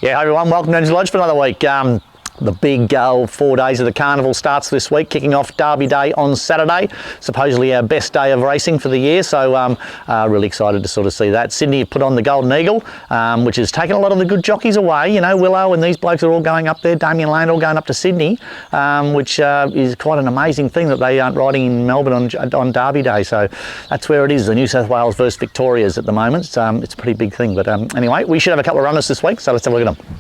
Yeah, hi everyone, welcome to Emsley Lodge for another week. The big 4 days of the carnival starts this week, kicking off Derby Day on Saturday. Supposedly our best day of racing for the year, so really excited to sort of see that. Sydney put on the Golden Eagle, which has taken a lot of the good jockeys away. You know, Willow and these blokes are all going up there, Damien all going up to Sydney, which is quite an amazing thing that they aren't riding in Melbourne on Derby Day. So that's where it is, the New South Wales versus Victoria's at the moment. It's a pretty big thing, but anyway, we should have a couple of runners this week, so let's have a look at them.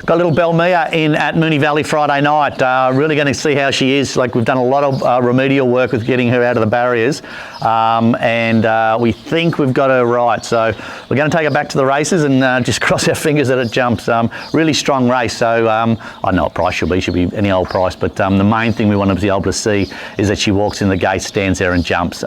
Got little Belmia in at Moonee Valley Friday night. Really going to see how she is. Like, we've done a lot of remedial work with getting her out of the barriers, and we think we've got her right. So we're going to take her back to the races and just cross our fingers that it jumps. Really strong race. So I don't know what price she'll be any old price, but the main thing we want to be able to see is that she walks in the gate, stands there and jumps.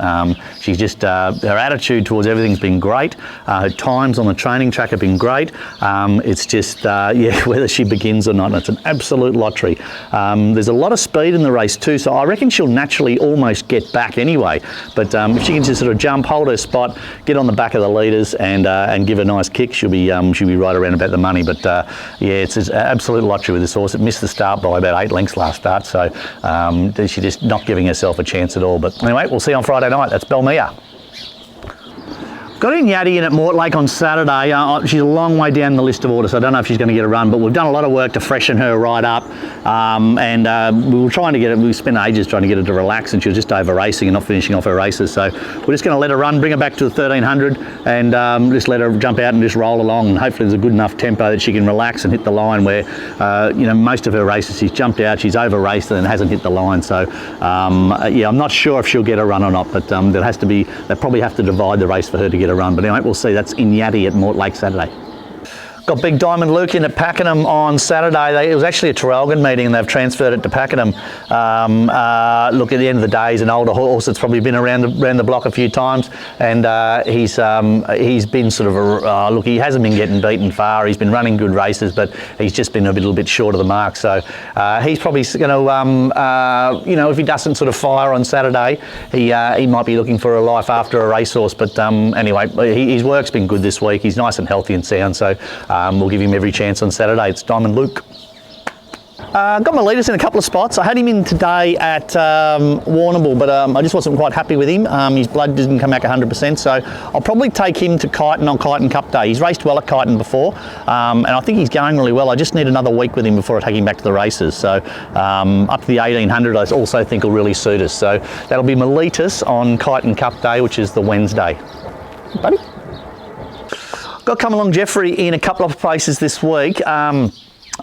She's just, her attitude towards everything's been great. Her times on the training track have been great. It's just, yeah, whether she begins or not, it's an absolute lottery. There's a lot of speed in the race too, so I reckon she'll naturally almost get back anyway. But if she can just sort of jump, hold her spot, get on the back of the leaders, and give a nice kick, she'll be right around about the money. But yeah, it's an absolute lottery with this horse. It missed the start by about 8 lengths last start, so she's just not giving herself a chance at all. But anyway, we'll see on Friday night. That's Belmia. Got in Yaddy in at Mortlake on Saturday. She's a long way down the list of orders, so I don't know if she's going to get a run, but we've done a lot of work to freshen her right up, and we were trying to get her, we spent ages trying to get her to relax, and she was just over racing and not finishing off her races. So we're just going to let her run, bring her back to the 1300, and just let her jump out and just roll along, and hopefully there's a good enough tempo that she can relax and hit the line where, you know, most of her races she's jumped out, she's over raced and hasn't hit the line. So yeah, I'm not sure if she'll get a run or not, but they probably have to divide the race for her to get a run. But anyway, we'll see. That's in Yaddy at Mortlake Saturday. Got Big Diamond Luke in at Pakenham on Saturday. It was actually a Traralgon meeting and they've transferred it to Pakenham. Look, at the end of the day, he's an older horse that's probably been around the block a few times, and he's been sort of look, he hasn't been getting beaten far. He's been running good races, but he's just been a little bit short of the mark. So he's probably going to, you know, if he doesn't sort of fire on Saturday, he might be looking for a life after a racehorse. But anyway, his work's been good this week. He's nice and healthy and sound, so we'll give him every chance on Saturday. It's Diamond Luke. Got my leaders in a couple of spots. I had him in today at Warrnambool, but I just wasn't quite happy with him. His blood didn't come back 100%, so I'll probably take him to Kyneton on Kyneton Cup Day. He's raced well at Kyneton before, and I think he's going really well. I just need another week with him before I take him back to the races. So up to the 1800 I also think will really suit us. So that'll be Miletus on Kyneton Cup Day, which is the Wednesday. Buddy? Got Come Along Jeffrey in a couple of places this week.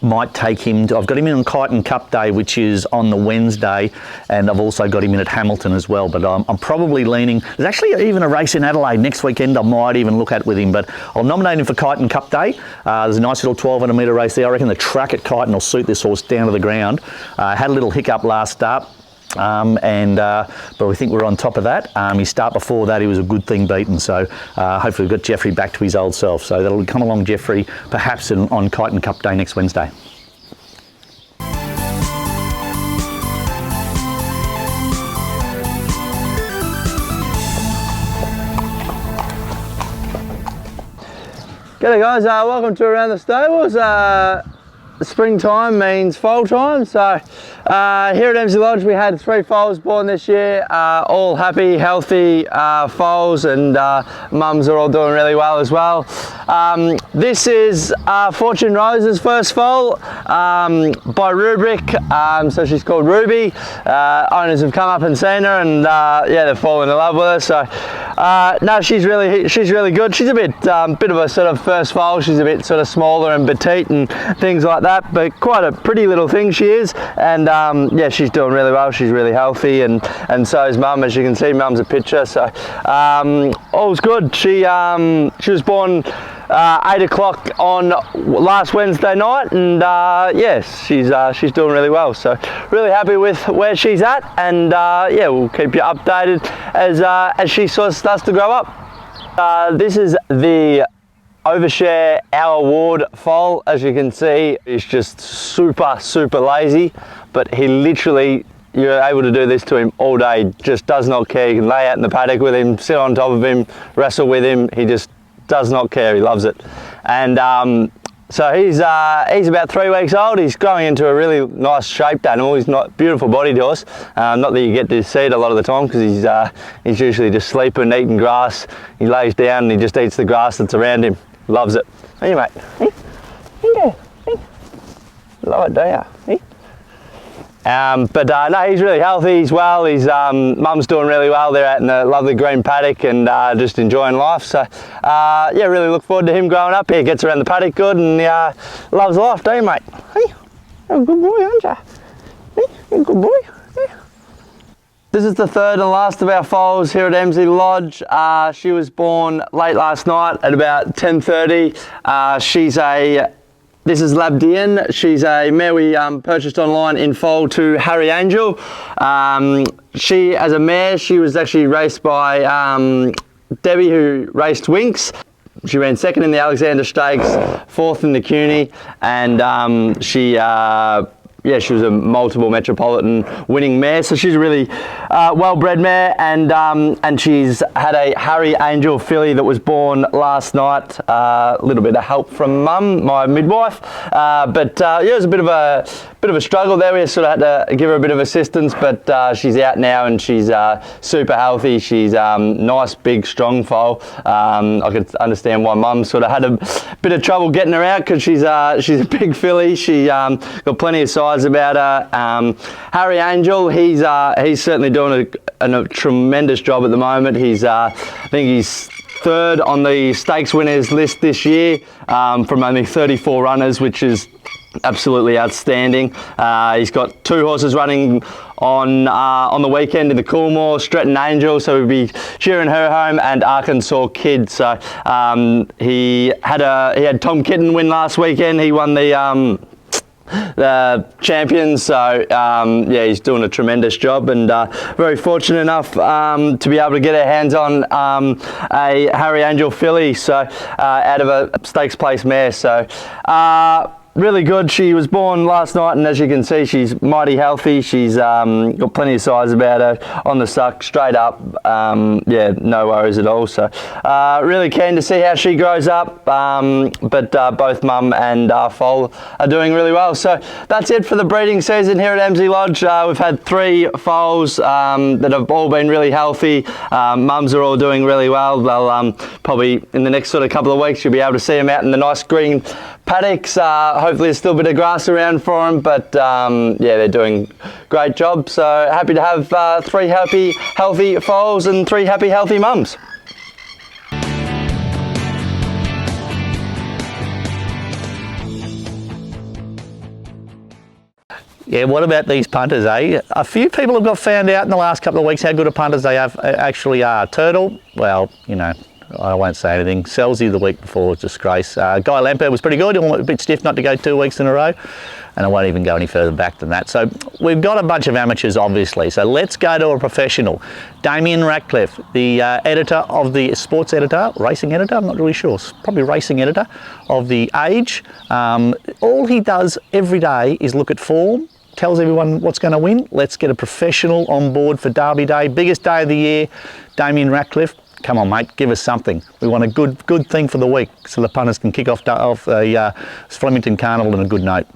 Might take him I've got him in on Kyneton Cup Day, which is on the Wednesday, and I've also got him in at Hamilton as well. But I'm probably leaning, there's actually even a race in Adelaide next weekend I might even look at with him, but I'll nominate him for Kyneton Cup Day. There's a nice little 1200 metre race there. I reckon the track at Kyneton will suit this horse down to the ground. Had a little hiccup last start. But we think we're on top of that. His start before that, he was a good thing beaten, so hopefully we've got Jeffrey back to his old self. So that'll Come Along Jeffrey perhaps on Kyneton Cup Day next Wednesday. G'day guys, welcome to Around the Stables. Springtime means foal time, so here at Emsley Lodge we had 3 foals born this year, all happy, healthy foals, and mums are all doing really well as well. This is Fortune Rose's first foal by Rubric, so she's called Ruby. Owners have come up and seen her, and yeah, they've fallen in love with her. So no, she's really good. She's a bit of a sort of first foal. She's a bit sort of smaller and petite and things like that, but quite a pretty little thing she is. And yeah, she's doing really well. She's really healthy, and so is Mum. As you can see, Mum's a picture. So all's good. She was born 8 o'clock on last Wednesday night, and yes, she's doing really well. So really happy with where she's at, and yeah, we'll keep you updated as she sort of starts to grow up. This is the Overshare Our Award foal. As you can see, he's just super lazy, but he literally, you're able to do this to him all day. Just does not care. You can lay out in the paddock with him, sit on top of him, wrestle with him. He just does not care. He loves it. And so he's about 3 weeks old. He's growing into a really nice shaped animal. He's not beautiful body to us. Not that you get to see it a lot of the time, because he's usually just sleeping, eating grass. He lays down and he just eats the grass that's around him. Loves it. Hey mate. Hey. Hey. Love it, don't you? Hey. No, he's really healthy. He's well. His mum's doing really well. They're out in the lovely green paddock and just enjoying life. So yeah, really look forward to him growing up. He gets around the paddock good and loves life, don't you, mate? Hey, you're a good boy, aren't you? Hey, you're a good boy. Hey. This is the third and last of our foals here at Emsley Lodge. She was born late last night at about 10:30. This is Labdian. She's a mare we purchased online in foal to Harry Angel. She, as a mare, she was actually raced by Debbie, who raced Winks. She ran second in the Alexander Stakes, fourth in the CUNY, and she was a multiple Metropolitan winning mare. So she's a really well-bred mare, and she's had a Harry Angel filly that was born last night. A little bit of help from Mum, my midwife, but yeah, it was a bit of a struggle there. We sort of had to give her a bit of assistance, but she's out now and she's super healthy. She's nice, big, strong foal. I could understand why Mum sort of had a bit of trouble getting her out, because she's a big filly. She got plenty of size about her. Harry Angel, he's certainly doing a tremendous job at the moment. I think he's third on the stakes winners list this year, from only 34 runners, which is absolutely outstanding. He's got 2 horses running on the weekend in the Coolmore, Stretton Angel, so we'll be cheering her home, and Arkansas Kid. So he had Tom Kitten win last weekend. He won the champions, so yeah, he's doing a tremendous job, and very fortunate enough to be able to get our hands on a Harry Angel filly, so out of a stakes place mare. So really good. She was born last night, and as you can see, she's mighty healthy. She's got plenty of size about her on the suck, straight up. Yeah, no worries at all. So really keen to see how she grows up. But both Mum and foal are doing really well. So that's it for the breeding season here at Emsley Lodge. We've had 3 foals that have all been really healthy. Mums are all doing really well. They'll probably in the next sort of couple of weeks you'll be able to see them out in the nice green paddocks. Hopefully there's still a bit of grass around for them, but yeah, they're doing great job. So happy to have 3 happy, healthy foals and 3 happy, healthy mums. Yeah, what about these punters, eh? A few people have got found out in the last couple of weeks how good of punters they actually are. Turtle, well, you know, I won't say anything. Selzy the week before was disgrace. Guy Lampert was pretty good, a bit stiff not to go 2 weeks in a row, and I won't even go any further back than that. So we've got a bunch of amateurs, obviously, so let's go to a professional. Damien Ractliffe, the editor of the sports editor, racing editor, I'm not really sure, probably racing editor of The Age. All he does every day is look at form, tells everyone what's going to win. Let's get a professional on board for Derby Day, biggest day of the year. Damien Ractliffe, come on mate, give us something. We want a good thing for the week so the punters can kick off the Flemington Carnival on a good note.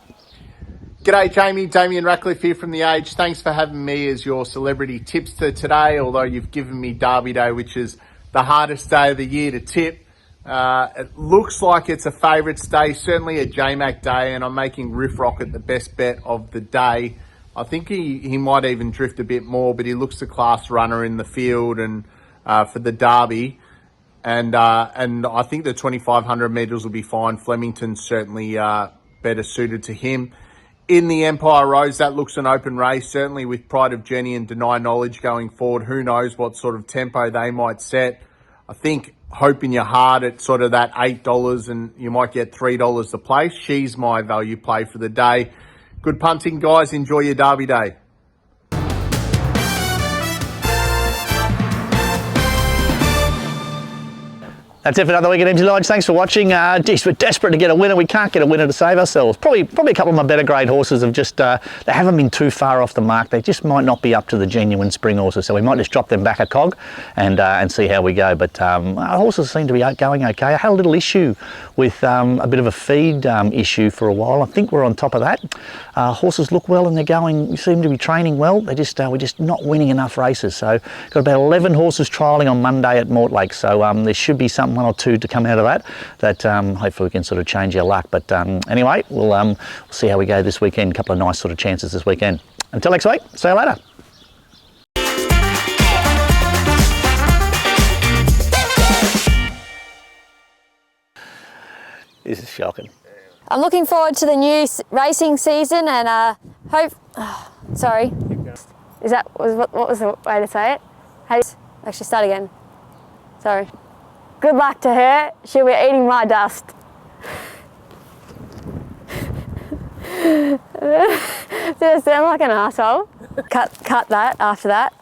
G'day Jamie, Damien Ractliffe here from The Age. Thanks for having me as your celebrity tipster today, although you've given me Derby Day, which is the hardest day of the year to tip. It looks like it's a favourites day, certainly a JMac day, and I'm making Riff Rocket the best bet of the day. I think he might even drift a bit more, but he looks the class runner in the field and for the Derby. And I think the 2,500 metres will be fine. Flemington's certainly better suited to him. In the Empire Rose, that looks an open race, certainly with Pride of Jenny and Deny Knowledge going forward. Who knows what sort of tempo they might set. I think hope in your heart at sort of that $8 and you might get $3 the place. She's my value play for the day. Good punting, guys. Enjoy your Derby Day. That's it for another week at Emsley Lodge. Thanks for watching. Geez, we're desperate to get a winner. We can't get a winner to save ourselves. Probably a couple of my better grade horses have just, they haven't been too far off the mark. They just might not be up to the genuine spring horses. So we might just drop them back a cog and see how we go. But our horses seem to be going okay. I had a little issue with a bit of a feed issue for a while. I think we're on top of that. Horses look well and they're going, seem to be training well. They just, we're just not winning enough races. So got about 11 horses trialling on Monday at Mortlake. So there should be something, one or two to come out of that hopefully we can sort of change our luck. But anyway, we'll see how we go this weekend. A couple of nice sort of chances this weekend. Until next week, see you later. This is shocking. I'm looking forward to the new racing season and hope. Sorry, is that what was the way to say it? How do you actually start again? Sorry. Good luck to her. She'll be eating my dust. Did I sound like an asshole? Cut that after that.